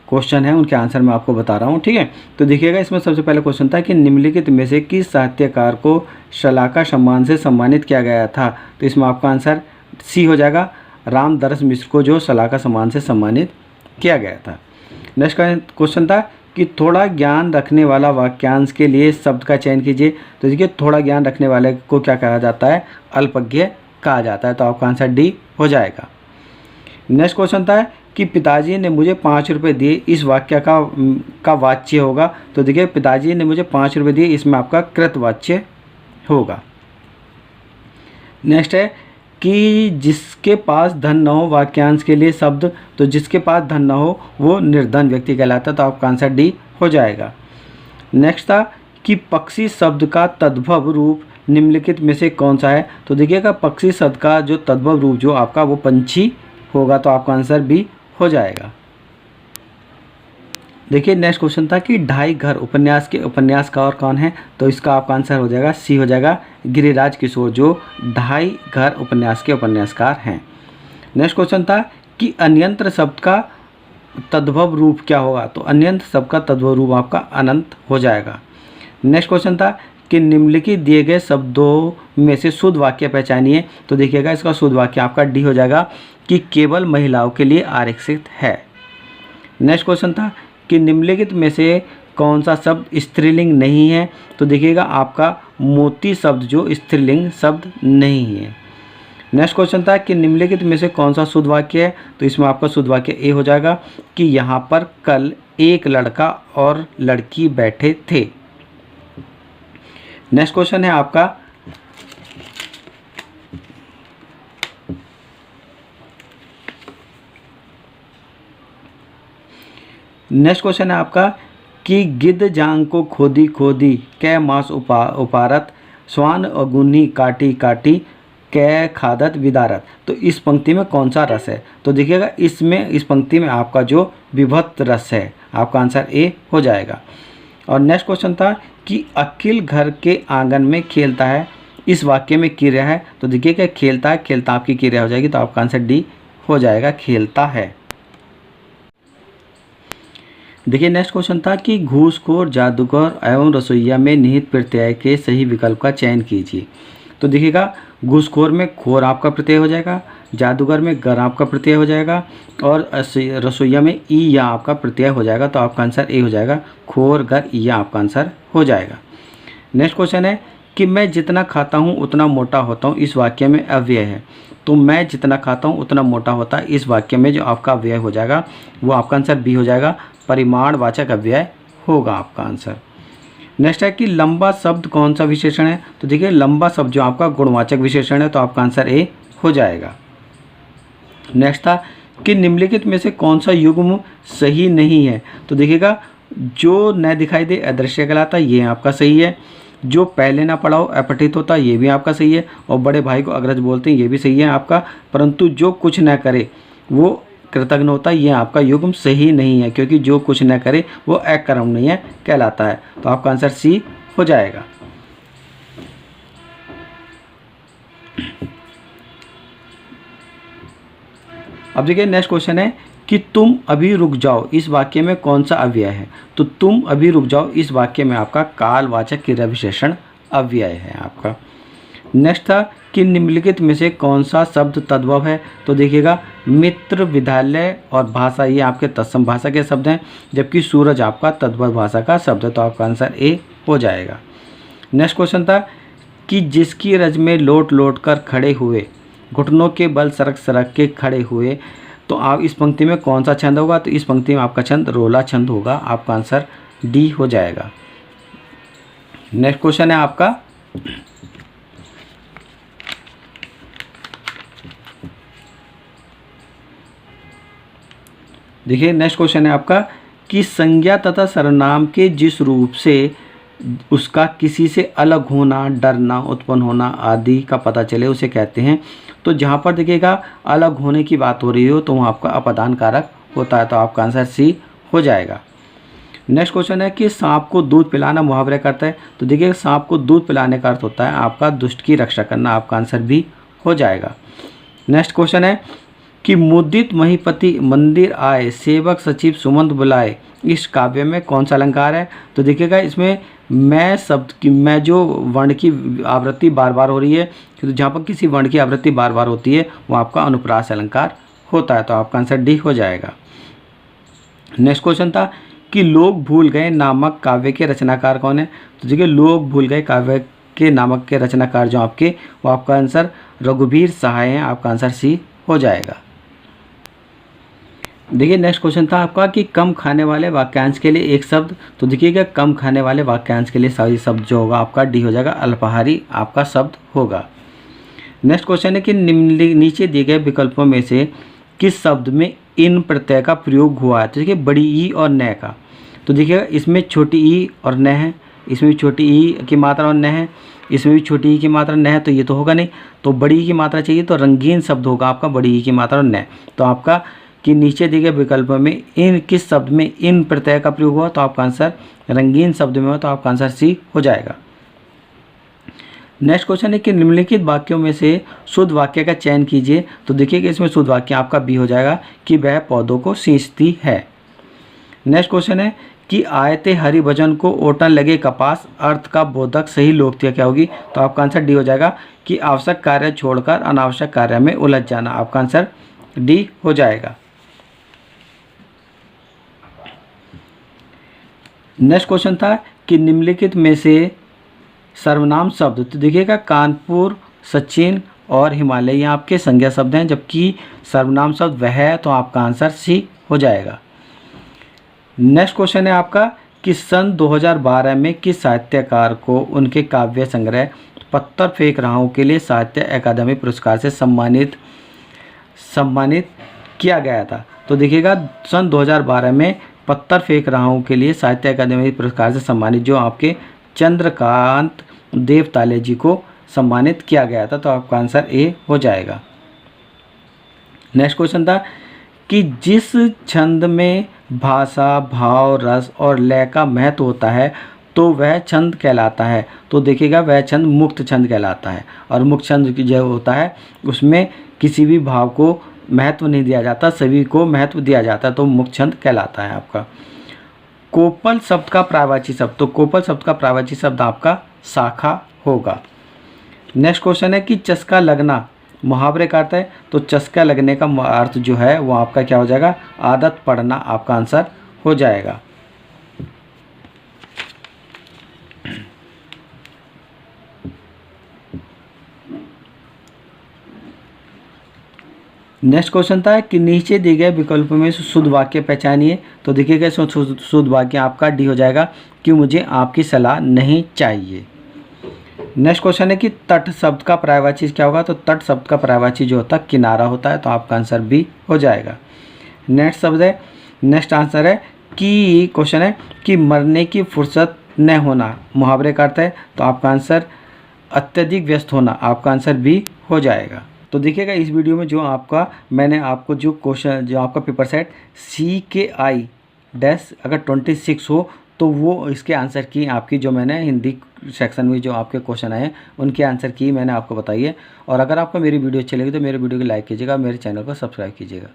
Question है उनके answer मैं आपको बता रहा हूँ, ठीक है। तो देखिएगा इसमें सबसे पहला क्वेश्चन था कि निम्नलिखित में से किस साहित्यकार को शलाका सम्मान से सम्मानित किया गया था। तो इसमें आपका आंसर सी हो जाएगा, रामदरस मिश्र को जो शलाका सम्मान से सम्मानित किया गया था। नेक्स्ट क्वेश्चन था कि थोड़ा ज्ञान रखने वाला वाक्यांश के लिए शब्द का चयन कीजिए। तो देखिए थोड़ा ज्ञान रखने वाले को क्या कहा जाता है, अल्पज्ञ कहा जाता है। तो आपका आंसर डी हो जाएगा। नेक्स्ट क्वेश्चन था कि पिताजी ने मुझे 5 रुपये दिए, इस वाक्य का वाच्य होगा। तो देखिए पिताजी ने मुझे 5 रुपये दिए, इसमें आपका कृतवाच्य होगा। नेक्स्ट है कि जिसके पास धन न हो वाक्यांश के लिए शब्द। तो जिसके पास धन न हो वो निर्धन व्यक्ति कहलाता है। तो आपका आंसर डी हो जाएगा। नेक्स्ट था कि पक्षी शब्द का तद्भव रूप निम्नलिखित में से कौन सा है। तो देखिएगा पक्षी शब्द का जो तद्भव रूप जो आपका वो पंछी होगा। तो आपका आंसर बी हो जाएगा। देखिए नेक्स्ट क्वेश्चन था कि ढाई घर उपन्यास के उपन्यासकार कौन है। तो इसका आपका आंसर हो जाएगा सी हो जाएगा, गिरिराज किशोर जो ढाई घर उपन्यास के उपन्यासकार हैं। नेक्स्ट क्वेश्चन था कि अन्यंत्र शब्द का तद्भव रूप क्या होगा। तो अन्यंत्र शब्द का तद्भव रूप आपका अनंत हो जाएगा। नेक्स्ट क्वेश्चन था कि निम्नलिखित दिए गए शब्दों में से शुद्ध वाक्य पहचानिए। तो देखिएगा इसका शुद्ध वाक्य आपका डी हो जाएगा कि केवल महिलाओं के लिए आरक्षित है। नेक्स्ट क्वेश्चन था कि निम्नलिखित में से कौन सा शब्द स्त्रीलिंग नहीं है। तो देखिएगा आपका मोती शब्द जो स्त्रीलिंग शब्द नहीं है। नेक्स्ट क्वेश्चन था कि निम्नलिखित में से कौन सा शुद्ध वाक्य है। तो इसमें आपका शुद्ध वाक्य ए हो जाएगा कि यहाँ पर कल एक लड़का और लड़की बैठे थे। नेक्स्ट क्वेश्चन है आपका कि गिद्ध जांग को खोदी खोदी कै मास उपारत स्वान अगुनी काटी काटी कै खादत विदारत। तो इस पंक्ति में कौन सा रस है। तो देखिएगा इस पंक्ति में आपका जो विभक्त रस है आपका आंसर ए हो जाएगा। और नेक्स्ट क्वेश्चन था कि अखिल घर के आंगन में खेलता है, इस वाक्य में क्रिया है। तो देखिएगा खेलता है, खेलता आपकी क्रिया हो जाएगी। तो आपका आंसर डी हो जाएगा, खेलता है। देखिए नेक्स्ट क्वेश्चन था कि घूसखोर, जादूगर एवं रसोइया में निहित प्रत्यय के सही विकल्प का चयन कीजिए। तो देखिएगा घूसखोर में खोर आपका प्रत्यय हो जाएगा, जादूगर में गर आपका प्रत्यय हो जाएगा और रसोइया में ई या आपका प्रत्यय हो जाएगा। तो आपका आंसर ए हो जाएगा, खोर गर ई या आपका आंसर हो जाएगा। नेक्स्ट क्वेश्चन है कि मैं जितना खाता हूँ उतना मोटा होता हूँ, इस वाक्य में अव्यय है। तो मैं जितना खाता हूँ उतना मोटा होता है, इस वाक्य में जो आपका अव्यय हो जाएगा वो आपका आंसर बी हो जाएगा, परिमाणवाचक अव्यय होगा आपका आंसर। नेक्स्ट है कि लंबा शब्द कौन सा विशेषण है। तो देखिए लंबा शब्द जो आपका गुणवाचक विशेषण है। तो आपका आंसर ए हो जाएगा। नेक्स्ट था कि निम्नलिखित में से कौन सा युग्म सही नहीं है। तो देखिएगा जो न दिखाई दे अदृश्य कहलाता, ये आपका सही है। जो पहले ना पढ़ा हो अपठित होता, ये भी आपका सही है। और बड़े भाई को अग्रज बोलते हैं, ये भी सही है आपका। परंतु जो कुछ न करे वो कृतघ्न होता है, ये आपका युग्म सही नहीं है, क्योंकि जो कुछ न करे वो अकर्मणीय कहलाता है। तो आपका आंसर सी हो जाएगा। अब देखिए नेक्स्ट क्वेश्चन है कि तुम अभी रुक जाओ, इस वाक्य में कौन सा अव्यय है। तो तुम अभी रुक जाओ, इस वाक्य में आपका कालवाचक क्रिया विशेषण अव्यय है आपका। नेक्स्ट था कि निम्नलिखित में से कौन सा शब्द तद्भव है। तो देखिएगा मित्र, विद्यालय और भाषा ये आपके तत्सम भाषा के शब्द हैं, जबकि सूरज आपका तद्भव भाषा का शब्द है। तो आपका आंसर ए हो जाएगा। नेक्स्ट क्वेश्चन था कि जिसकी रज में लोट लोट कर खड़े हुए, घुटनों के बल सरक सरक के खड़े हुए। तो आप इस पंक्ति में कौन सा छंद होगा। तो इस पंक्ति में आपका छंद रोला छंद होगा। आपका आंसर डी हो जाएगा। नेक्स्ट क्वेश्चन है आपका देखिए नेक्स्ट क्वेश्चन है आपका कि संज्ञा तथा सर्वनाम के जिस रूप से उसका किसी से अलग होना, डरना, उत्पन्न होना आदि का पता चले उसे कहते हैं। तो जहाँ पर देखिएगा अलग होने की बात हो रही हो तो वहाँ आपका अपादान कारक होता है। तो आपका आंसर सी हो जाएगा। नेक्स्ट क्वेश्चन है कि सांप को दूध पिलाना मुहावरे करता है। तो देखिए सांप को दूध पिलाने का अर्थ होता है आपका दुष्ट की रक्षा करना। आपका आंसर भी हो जाएगा। नेक्स्ट क्वेश्चन है कि मुदित महीपति मंदिर आए, सेवक सचिव सुमंत बुलाए, इस काव्य में कौन सा अलंकार है? तो देखिएगा इसमें मैं शब्द की, मैं जो वर्ण की आवृत्ति बार बार हो रही है, तो जहाँ पर किसी वर्ण की आवृत्ति बार बार होती है वो आपका अनुप्रास अलंकार होता है। तो आपका आंसर डी हो जाएगा। नेक्स्ट क्वेश्चन था कि लोग भूल गए नामक काव्य के रचनाकार कौन है? तो देखिए लोग भूल गए काव्य के नामक के रचनाकार जो आपके, वो आपका आंसर रघुवीर सहाय हैं। आपका आंसर सी हो जाएगा। देखिए नेक्स्ट क्वेश्चन था आपका कि कम खाने वाले वाक्यांश के लिए एक शब्द। तो देखिएगा कम खाने वाले वाक्यांश के लिए सही शब्द जो होगा आपका डी हो जाएगा, अल्पाहारी आपका शब्द होगा। नेक्स्ट क्वेश्चन है कि नीचे दिए गए विकल्पों में से किस शब्द में इन प्रत्यय का प्रयोग हुआ है? तो देखिए बड़ी ई और न का। तो देखिएगा इसमें छोटी ई और न है, इसमें भी छोटी ई की मात्रा और न है, इसमें भी छोटी ई की मात्रा न है, तो ये तो होगा नहीं। तो बड़ी ई की मात्रा चाहिए, तो रंगीन शब्द होगा आपका बड़ी ई की मात्रा और न। तो आपका कि नीचे दिए गए विकल्पों में इन किस शब्द में इन प्रत्यय का प्रयोग हुआ? तो आपका आंसर रंगीन शब्द में हो, तो आपका आंसर सी हो जाएगा। नेक्स्ट क्वेश्चन है कि निम्नलिखित वाक्यों में से शुद्ध वाक्य का चयन कीजिए। तो देखिए इसमें शुद्ध वाक्य आपका बी हो जाएगा कि वह पौधों को सींचती है। नेक्स्ट क्वेश्चन है कि आयते हरिभजन को ओटन लगे कपास, अर्थ का बोधक सही लोकप्रिय क्या होगी? तो आपका आंसर डी हो जाएगा कि आवश्यक कार्य छोड़कर अनावश्यक कार्य में उलझ जाना। आपका आंसर डी हो जाएगा। नेक्स्ट क्वेश्चन था कि निम्नलिखित में से सर्वनाम शब्द। तो देखिएगा कानपुर, सचिन और हिमालय ये आपके संज्ञा शब्द हैं, जबकि सर्वनाम शब्द वह है, तो आपका आंसर सी हो जाएगा। नेक्स्ट क्वेश्चन है आपका कि सन 2012 में किस साहित्यकार को उनके काव्य संग्रह पत्थर फेंक रहा हूँ के लिए साहित्य अकादमी पुरस्कार से सम्मानित किया गया था? तो देखिएगा सन 2012 में पत्थर फेंक रहा हूँ के लिए साहित्य अकादमी पुरस्कार से सम्मानित जो आपके चंद्रकांत देवताले जी को सम्मानित किया गया था। तो आपका आंसर ए हो जाएगा। नेक्स्ट क्वेश्चन था कि जिस छंद में भाषा, भाव, रस और लय का महत्व होता है तो वह छंद कहलाता है? तो देखिएगा वह छंद मुक्त छंद कहलाता है, और मुक्त छंद जो होता है उसमें किसी भी भाव को महत्व नहीं दिया जाता, सभी को महत्व दिया जाता है, तो मुक्त छंद कहलाता है आपका। कोपल शब्द का प्रायवाची शब्द। तो कोपल शब्द का प्रायवाची शब्द आपका शाखा होगा। नेक्स्ट क्वेश्चन है कि चस्का लगना मुहावरे का अर्थ है। तो चस्का लगने का अर्थ जो है वो आपका क्या हो जाएगा? आदत पड़ना। आपका आंसर हो जाएगा। नेक्स्ट क्वेश्चन था कि नीचे दिए गए विकल्पों में शुद्ध वाक्य पहचानिए। तो देखिएगा शुद्ध वाक्य आपका डी हो जाएगा कि मुझे आपकी सलाह नहीं चाहिए। नेक्स्ट क्वेश्चन है कि तट शब्द का पर्यायवाची क्या होगा? तो तट शब्द का पर्यायवाची जो होता है किनारा होता है, तो आपका आंसर बी हो जाएगा। नेक्स्ट आंसर है कि क्वेश्चन है कि मरने की फुर्सत न होना मुहावरे का अर्थ है, तो आपका आंसर अत्यधिक व्यस्त होना। आपका आंसर बी हो जाएगा। तो देखिएगा इस वीडियो में जो आपका मैंने आपको जो क्वेश्चन जो आपका पेपर सेट CKI डैश अगर 26 हो तो वो इसके आंसर की आपकी जो मैंने हिंदी सेक्शन में जो आपके क्वेश्चन आए हैं उनके आंसर की मैंने आपको बताई है। और अगर आपको मेरी वीडियो अच्छी लगी तो मेरे वीडियो को लाइक कीजिएगा, मेरे चैनल को सब्सक्राइब कीजिएगा।